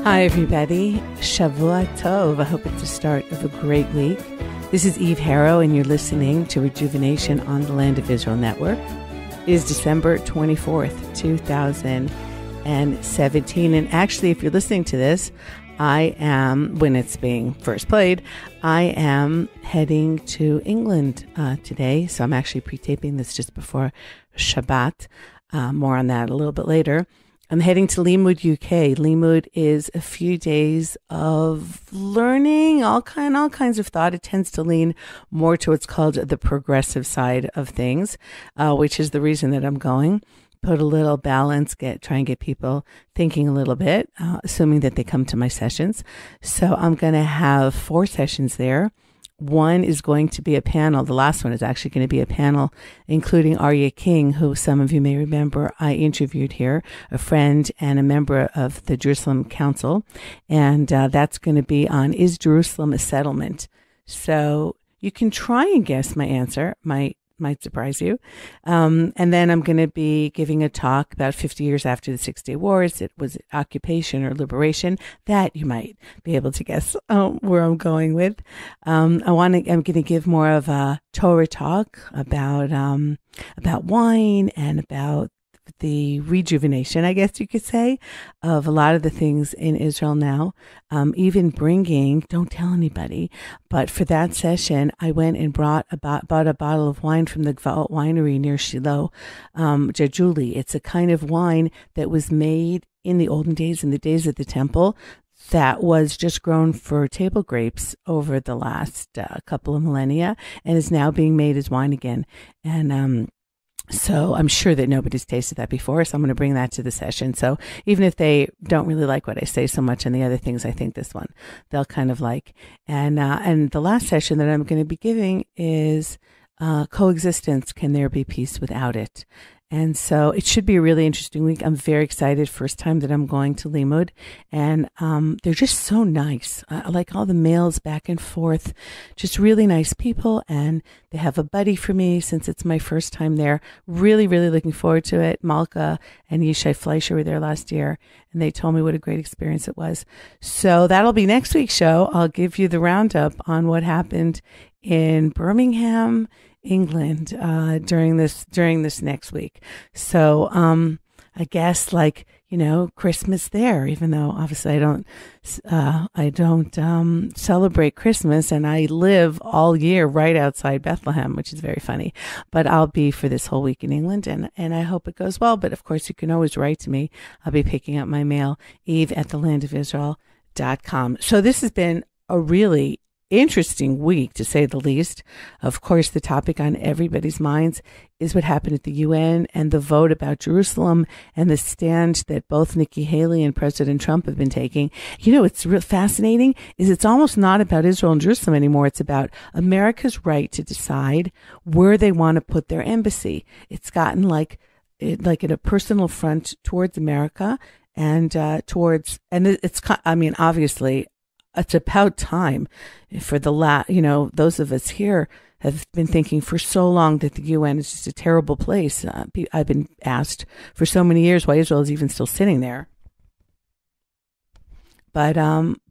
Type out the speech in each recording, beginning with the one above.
Hi, everybody. Shavua Tov. I hope it's the start of a great week. This is Eve Harrow, and you're listening to Rejuvenation on the Land of Israel Network. It is December 24th, 2017. And actually, if you're listening to this, I am, when it's being first played, I am heading to England today. So I'm actually pre-taping this just before Shabbat. More on that a little bit later. I'm heading to Limmud UK. Limmud is a few days of learning, all kinds of thought. It tends to lean more to what's called the progressive side of things, which is the reason that I'm going. Put a little balance, try and get people thinking a little bit, assuming that they come to my sessions. So I'm going to have 4 sessions there. One is going to be a panel. The last one is actually going to be a panel, including Arya King, who some of you may remember I interviewed here, a friend and a member of the Jerusalem Council. And that's going to be on, is Jerusalem a settlement? So you can try and guess my answer. Might surprise you. And then I'm going to be giving a talk about 50 years after the 6-Day Wars. It was occupation or liberation. That you might be able to guess where I'm going with. I'm going to give more of a Torah talk about wine and about the rejuvenation, I guess you could say, of a lot of the things in Israel now, even bringing, don't tell anybody, but for that session, I went and bought a bottle of wine from the Gvaot winery near Shiloh, Jajuli. It's a kind of wine that was made in the olden days, in the days of the temple, that was just grown for table grapes over the last couple of millennia and is now being made as wine again. And, so I'm sure that nobody's tasted that before, so I'm going to bring that to the session. So even if they don't really like what I say so much and the other things, I think this one they'll kind of like. And the last session that I'm going to be giving is coexistence. Can there be peace without it? And so it should be a really interesting week. I'm very excited. First time that I'm going to Limmud. And they're just so nice. I like all the mails back and forth. Just really nice people. And they have a buddy for me since it's my first time there. Really, really looking forward to it. Malka and Yishai Fleischer were there last year. And they told me what a great experience it was. So that'll be next week's show. I'll give you the roundup on what happened in Birmingham, England, during this next week. So, I guess Christmas there, even though obviously I don't celebrate Christmas, and I live all year right outside Bethlehem, which is very funny, but I'll be for this whole week in England, and I hope it goes well. But of course you can always write to me. I'll be picking up my mail, eve@thelandofisrael.com. So this has been a really interesting week, to say the least. Of course, the topic on everybody's minds is what happened at the UN and the vote about Jerusalem and the stand that both Nikki Haley and President Trump have been taking. It's real fascinating is it's almost not about Israel and Jerusalem anymore. It's about America's right to decide where they want to put their embassy. It's gotten like at a personal front towards America and obviously, it's about time for those of us here have been thinking for so long that the UN is just a terrible place. I've been asked for so many years why Israel is even still sitting there. But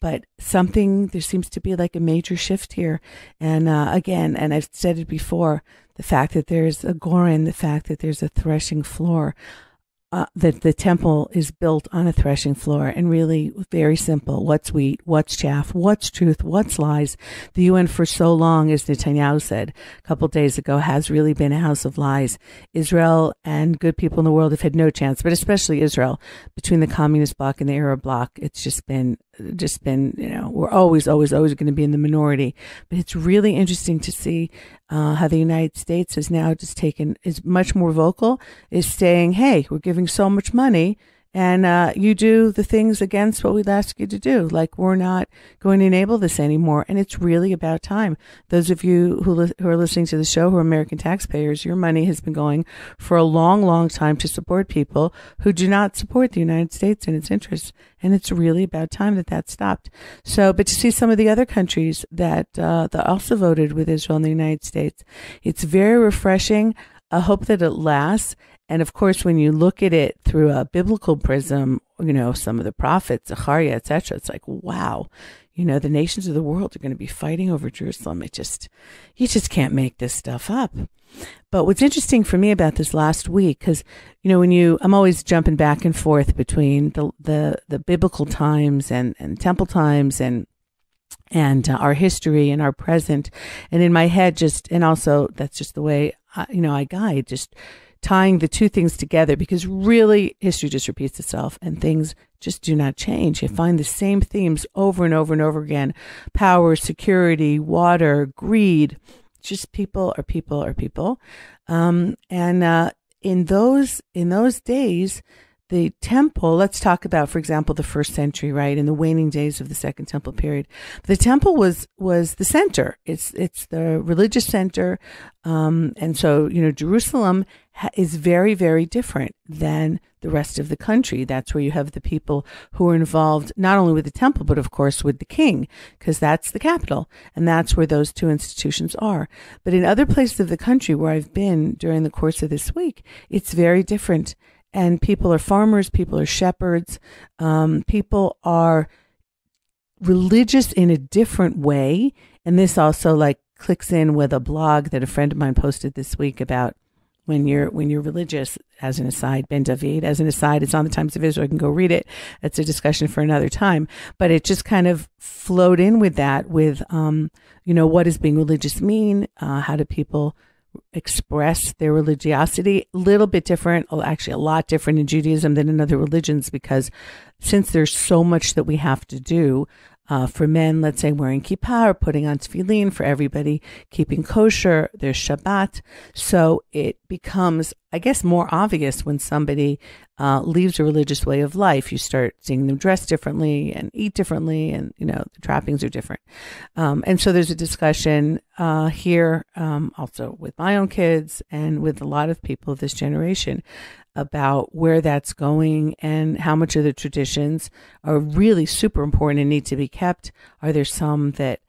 there seems to be like a major shift here. And again, and I've said it before, the fact that there's a goren, the fact that there's a threshing floor, that the temple is built on a threshing floor, and really very simple. What's wheat? What's chaff? What's truth? What's lies? The UN for so long, as Netanyahu said a couple of days ago, has really been a house of lies. Israel and good people in the world have had no chance, but especially Israel, between the communist bloc and the Arab bloc. It's just been, we're always going to be in the minority. But it's really interesting to see how the United States has now is much more vocal, is saying, hey, we're giving so much money and you do the things against what we'd ask you to do. Like, we're not going to enable this anymore. And it's really about time. Those of you who are listening to the show who are American taxpayers, your money has been going for a long, long time to support people who do not support the United States and its interests. And it's really about time that stopped. So, but to see some of the other countries that also voted with Israel and the United States, it's very refreshing. I hope that it lasts. And of course, when you look at it through a biblical prism some of the prophets, Zechariah, etc. It's like, wow, the nations of the world are going to be fighting over Jerusalem. You just can't make this stuff up. But what's interesting for me about this last week, because, I'm always jumping back and forth between the biblical times and temple times and our history and our present. And in my head, and also that's just the way, I guide, just tying the two things together, because really history just repeats itself and things just do not change. You find the same themes over and over and over again: power, security, water, greed. Just people are people are people. And in those days, the temple, let's talk about, for example, the first century, right? In the waning days of the Second Temple period, the temple was the center. It's the religious center. And so, Jerusalem is very, very different than the rest of the country. That's where you have the people who are involved not only with the temple, but of course with the king, because that's the capital. And that's where those two institutions are. But in other places of the country where I've been during the course of this week, it's very different. And people are farmers, people are shepherds, people are religious in a different way. And this also clicks in with a blog that a friend of mine posted this week about when you're religious, as an aside, Ben David, as an aside, it's on the Times of Israel. I can go read it. That's a discussion for another time. But it just kind of flowed in with that, with, what does being religious mean? How do people express their religiosity? A little bit different, actually a lot different in Judaism than in other religions, because since there's so much that we have to do, for men, let's say wearing kippah or putting on tefillin, for everybody keeping kosher, there's Shabbat. So it becomes, I guess, more obvious when somebody leaves a religious way of life. You start seeing them dress differently and eat differently, and the trappings are different. And so there's a discussion here, also with my own kids and with a lot of people of this generation, about where that's going and how much of the traditions are really super important and need to be kept. Are there some that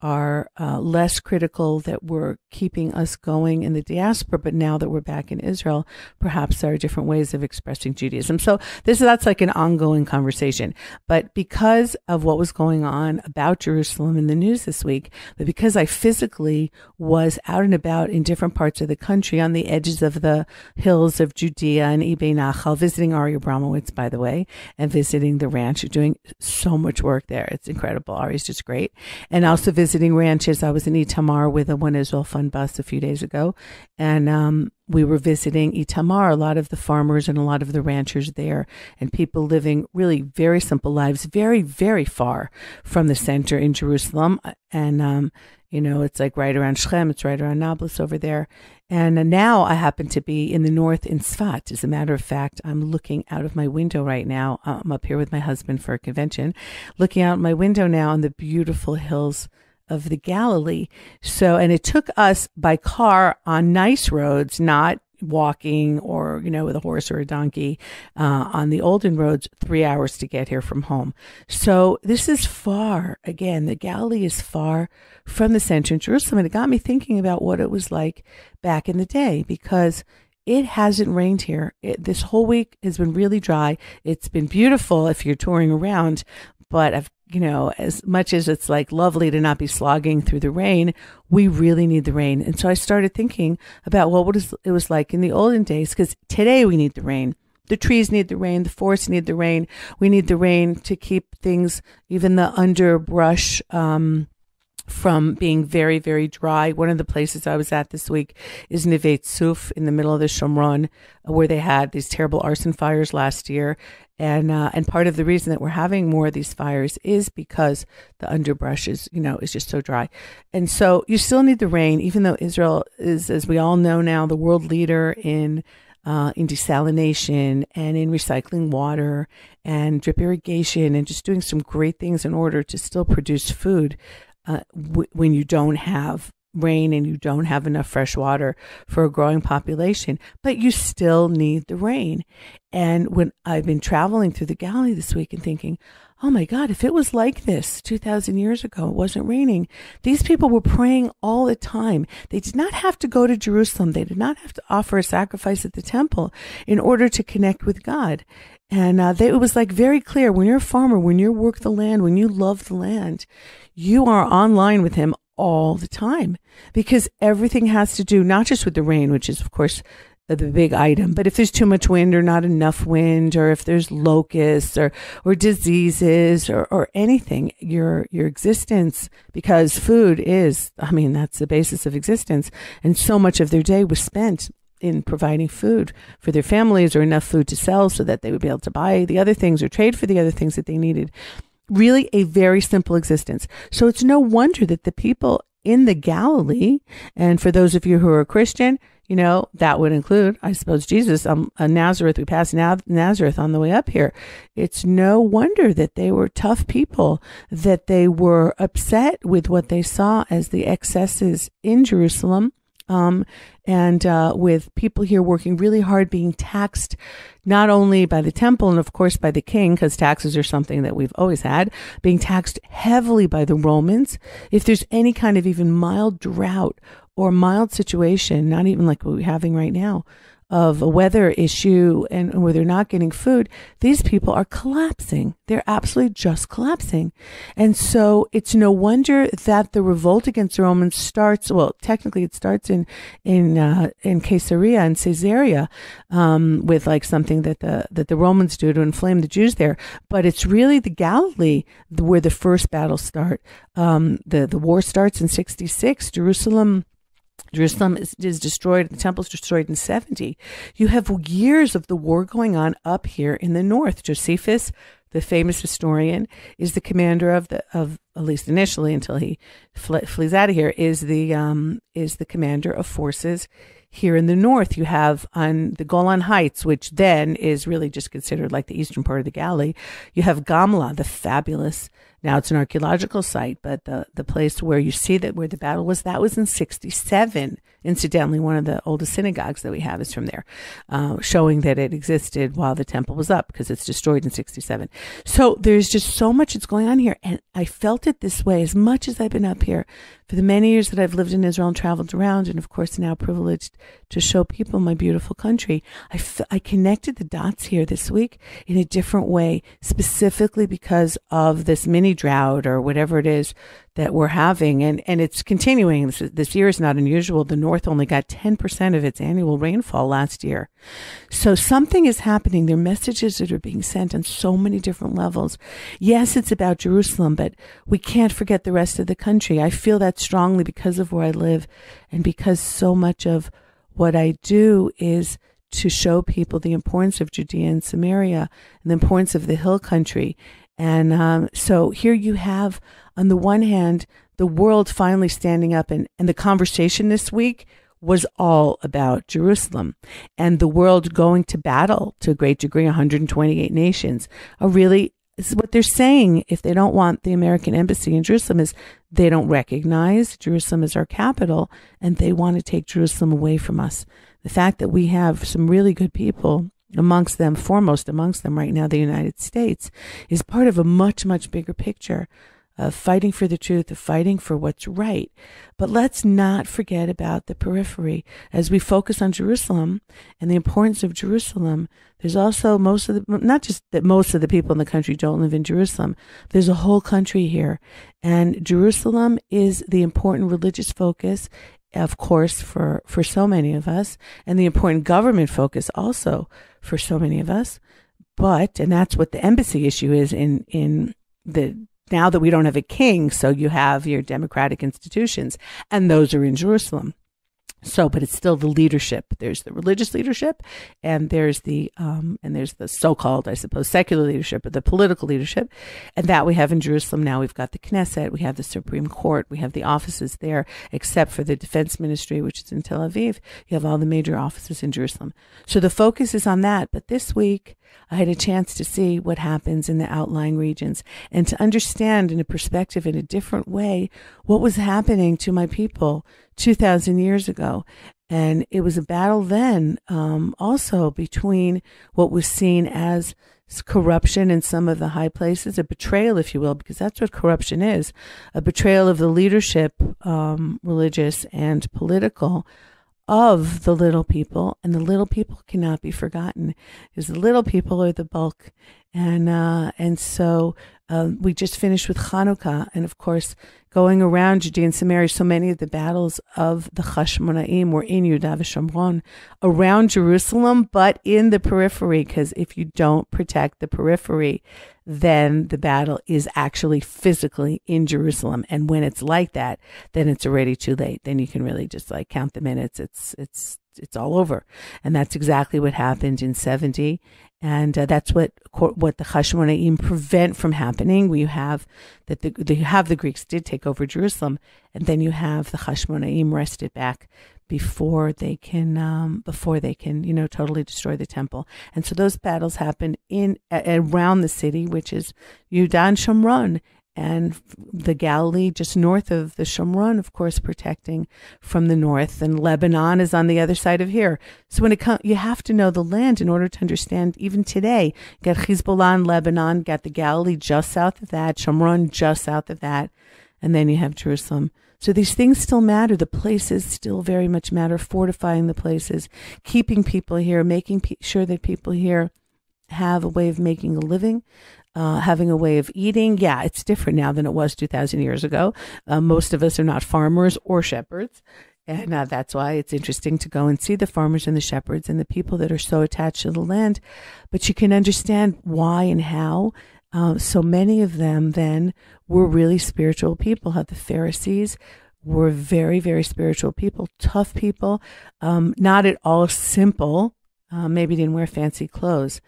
are less critical, that were keeping us going in the diaspora, but now that we're back in Israel, perhaps there are different ways of expressing Judaism. So that's like an ongoing conversation. But because of what was going on about Jerusalem in the news this week, but because I physically was out and about in different parts of the country, on the edges of the hills of Judea and Ibei Nachal, visiting Ari Abramowitz, by the way, and visiting the ranch. You're doing so much work there. It's incredible. Ari's just great. And also visiting ranches. I was in Itamar with a One Israel Fund bus a few days ago, and we were visiting Itamar, a lot of the farmers and a lot of the ranchers there, and people living really very simple lives, very, very far from the center in Jerusalem. And, it's like right around Shechem, it's right around Nablus over there. And now I happen to be in the north in Sfat. As a matter of fact, I'm looking out of my window right now. I'm up here with my husband for a convention, looking out my window now on the beautiful hills of the Galilee. So, and it took us by car on nice roads, not walking or, with a horse or a donkey, on the olden roads, 3 hours to get here from home. So this is far. Again, the Galilee is far from the center in Jerusalem. And it got me thinking about what it was like back in the day, because it hasn't rained here. This whole week has been really dry. It's been beautiful if you're touring around, but as much as it's lovely to not be slogging through the rain, we really need the rain. And so I started thinking about what it was like in the olden days, because today we need the rain. The trees need the rain. The forests need the rain. We need the rain to keep things, even the underbrush, from being very, very dry. One of the places I was at this week is Neve Tzuf in the middle of the Shomron, where they had these terrible arson fires last year. And part of the reason that we're having more of these fires is because the underbrush is just so dry. And so you still need the rain, even though Israel is, as we all know now, the world leader in desalination and in recycling water and drip irrigation and just doing some great things in order to still produce food when you don't have rain and you don't have enough fresh water for a growing population, but you still need the rain. And when I've been traveling through the Galilee this week and thinking, oh my God, if it was like this 2,000 years ago, it wasn't raining. These people were praying all the time. They did not have to go to Jerusalem. They did not have to offer a sacrifice at the temple in order to connect with God. And it was like very clear, when you're a farmer, when you work the land, when you love the land, you are online with him all the time, because everything has to do not just with the rain, which is, of course, the big item, but if there's too much wind or not enough wind, or if there's locusts or diseases or anything, your existence, because food is, that's the basis of existence. And so much of their day was spent in providing food for their families, or enough food to sell so that they would be able to buy the other things or trade for the other things that they needed. Really a very simple existence. So it's no wonder that the people in the Galilee, and for those of you who are Christian, that would include, I suppose, Jesus, Nazareth. We passed Nazareth on the way up here. It's no wonder that they were tough people, that they were upset with what they saw as the excesses in Jerusalem. And with people here working really hard, being taxed not only by the temple and of course by the king, because taxes are something that we've always had, being taxed heavily by the Romans. If there's any kind of even mild drought or mild situation, not even like what we're having right now, of a weather issue and where they're not getting food, these people are collapsing. They're absolutely just collapsing. And so it's no wonder that the revolt against the Romans starts, well, technically it starts in Caesarea and Caesarea, with like something that the Romans do to inflame the Jews there. But it's really the Galilee where the first battles start. The war starts in 66. Jerusalem is destroyed. The temple is destroyed in 70. You have years of the war going on up here in the north. Josephus, the famous historian, is the commander of at least initially until he flees out of here, is the commander of forces here in the north. You have on the Golan Heights, which then is really just considered like the eastern part of the Galilee. You have Gamla, the fabulous. Now it's an archaeological site, but the place where you see that where the battle was, that was in 67. Incidentally, one of the oldest synagogues that we have is from there, showing that it existed while the temple was up, because it's destroyed in 67. So there's just so much that's going on here. And I felt it this way as much as I've been up here for the many years that I've lived in Israel and traveled around, and of course now privileged to show people my beautiful country. I connected the dots here this week in a different way, specifically because of this mini drought or whatever it is that we're having, and it's continuing. This year is not unusual. The North only got 10% of its annual rainfall last year. So something is happening. There are messages that are being sent on so many different levels. Yes, it's about Jerusalem, but we can't forget the rest of the country. I feel that strongly because of where I live, and because so much of what I do is to show people the importance of Judea and Samaria and the importance of the hill country. And so here you have, on the one hand, the world finally standing up, and the conversation this week was all about Jerusalem, and the world going to battle to a great degree. 128 nations are really, what they're saying, if they don't want the American embassy in Jerusalem, is they don't recognize Jerusalem as our capital, and they want to take Jerusalem away from us. The fact that we have some really good people amongst them, foremost amongst them right now, the United States, is part of a much, much bigger picture of fighting for the truth, of fighting for what's right. But let's not forget about the periphery. As we focus on Jerusalem and the importance of Jerusalem, there's also not just that most of the people in the country don't live in Jerusalem, there's a whole country here. And Jerusalem is the important religious focus, of course, for so many of us, and the important government focus also for so many of us. But, and that's what the embassy issue is in the, now that we don't have a king, so you have your democratic institutions, and those are in Jerusalem. So, but it's still the leadership. There's the religious leadership, and there's the so-called, I suppose, secular leadership, or the political leadership, and that we have in Jerusalem. Now we've got the Knesset, we have the Supreme Court, we have the offices there, except for the Defense Ministry, which is in Tel Aviv. You have all the major offices in Jerusalem. So the focus is on that. But this week, I had a chance to see what happens in the outlying regions, and to understand in a perspective, in a different way, what was happening to my people 2,000 years ago. And it was a battle then, also between what was seen as corruption in some of the high places, a betrayal, if you will, because that's what corruption is, a betrayal of the leadership, religious and political, of the little people, and the little people cannot be forgotten, because the little people are the bulk. And so we just finished with Hanukkah, and of course, going around Judea and Samaria, so many of the battles of the Hashmonaim were in Yehuda v'Shomron, around Jerusalem, but in the periphery, because if you don't protect the periphery, then the battle is actually physically in Jerusalem. And when it's like that, then it's already too late. Then you can really just like count the minutes. It's all over. And that's exactly what happened in 70. And that's what the Hashmonaim prevent from happening. We have that the Greeks did take over Jerusalem, and then you have the Hashmonaim wrest it back before they can totally destroy the temple. And so those battles happen around the city, which is Yehuda and Shomron, and the Galilee just north of the Shomron, of course, protecting from the north, and Lebanon is on the other side of here. So when it comes, you have to know the land in order to understand. Even today, you got Hezbollah in Lebanon, got the Galilee just south of that, Shomron just south of that, and then you have Jerusalem. So these things still matter. The places still very much matter. Fortifying the places, keeping people here, making sure that people here have a way of making a living, having a way of eating. Yeah, it's different now than it was 2,000 years ago. Most of us are not farmers or shepherds. And that's why it's interesting to go and see the farmers and the shepherds and the people that are so attached to the land. But you can understand why and how. So many of them then were really spiritual people. How the Pharisees were very, very spiritual people, tough people, not at all simple. Maybe didn't wear fancy clothes.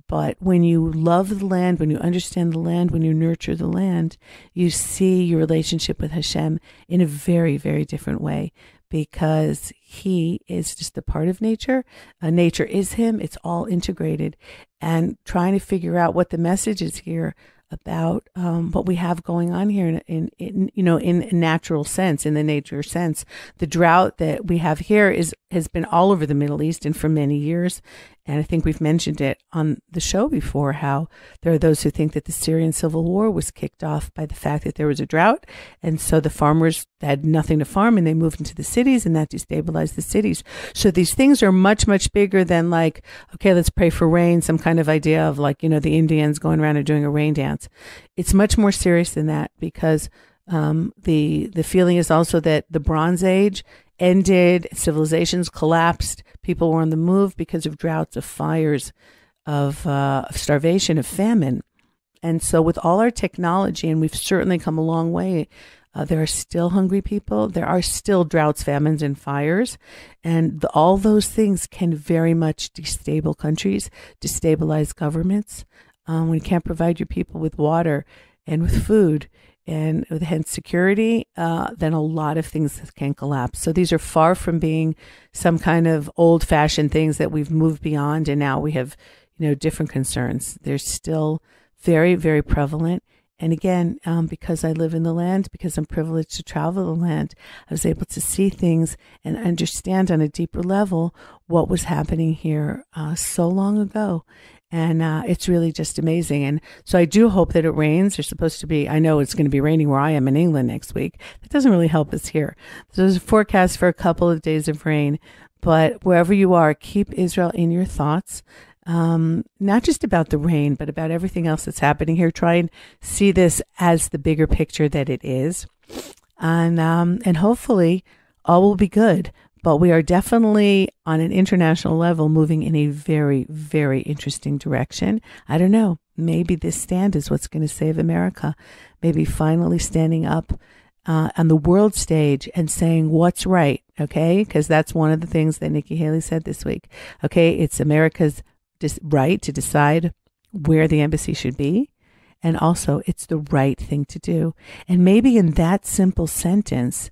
But when you love the land, when you understand the land, when you nurture the land, you see your relationship with Hashem in a very, very different way, because he is just a part of nature. Nature is him. It's all integrated. And trying to figure out what the message is here about what we have going on here in a natural sense, in the nature sense. The drought that we have here has been all over the Middle East and for many years. And I think we've mentioned it on the show before, how there are those who think that the Syrian civil war was kicked off by the fact that there was a drought. And so the farmers had nothing to farm and they moved into the cities, and that destabilized the cities. So these things are much, much bigger than like, okay, let's pray for rain, some kind of idea of like, the Indians going around and doing a rain dance. It's much more serious than that, because the feeling is also that the Bronze Age ended, civilizations collapsed, people were on the move because of droughts, of fires, of starvation, of famine. And so with all our technology, and we've certainly come a long way, there are still hungry people, there are still droughts, famines, and fires, and all those things can very much destabilize countries, destabilize governments. When you can't provide your people with water and with food, and with hence security, then a lot of things can collapse. So these are far from being some kind of old-fashioned things that we've moved beyond, and now we have, different concerns. They're still very, very prevalent. And again, because I live in the land, because I'm privileged to travel the land, I was able to see things and understand on a deeper level what was happening here so long ago. And it's really just amazing. And so I do hope that it rains. There's supposed to be, I know it's going to be raining where I am in England next week. That doesn't really help us here. So there's a forecast for a couple of days of rain. But wherever you are, keep Israel in your thoughts. Not just about the rain, but about everything else that's happening here. Try and see this as the bigger picture that it is. And hopefully all will be good. But we are definitely on an international level moving in a very, very interesting direction. I don't know. Maybe this stand is what's going to save America. Maybe finally standing up on the world stage and saying what's right, okay? Because that's one of the things that Nikki Haley said this week. Okay, it's America's right to decide where the embassy should be. And also, it's the right thing to do. And maybe in that simple sentence,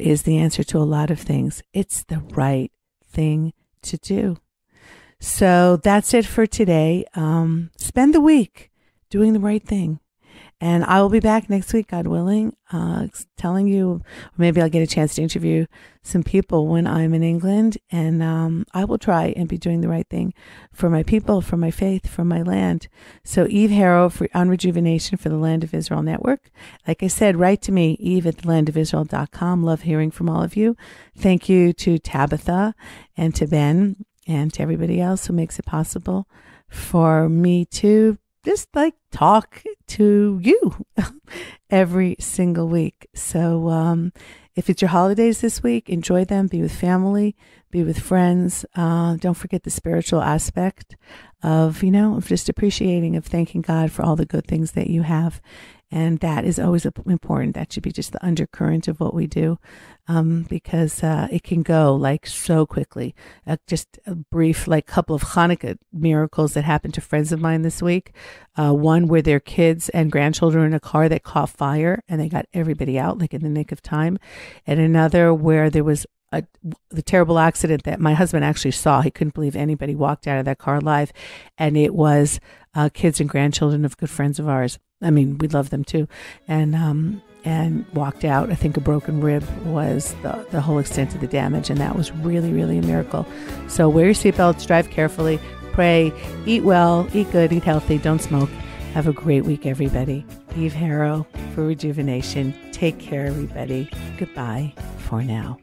is the answer to a lot of things. It's the right thing to do. So that's it for today. Spend the week doing the right thing. And I will be back next week, God willing, telling you, or maybe I'll get a chance to interview some people when I'm in England. And I will try and be doing the right thing for my people, for my faith, for my land. So Eve Harrow on Rejuvenation for the Land of Israel Network. Like I said, write to me, eve@thelandofisrael.com. Love hearing from all of you. Thank you to Tabitha and to Ben and to everybody else who makes it possible for me to just like talk to you every single week. So if it's your holidays this week, enjoy them. Be with family, be with friends. Don't forget the spiritual aspect of, of just appreciating, of thanking God for all the good things that you have. And that is always important. That should be just the undercurrent of what we do, because it can go like so quickly. Just a brief, couple of Hanukkah miracles that happened to friends of mine this week. One where their kids and grandchildren were in a car that caught fire and they got everybody out in the nick of time. And another where there was the terrible accident that my husband actually saw. He couldn't believe anybody walked out of that car alive. And it was kids and grandchildren of good friends of ours. I mean, we love them too. And walked out. I think a broken rib was the whole extent of the damage. And that was really, really a miracle. So wear your seatbelts, drive carefully, pray, eat well, eat good, eat healthy, don't smoke. Have a great week, everybody. Eve Harrow for Rejuvenation. Take care, everybody. Goodbye for now.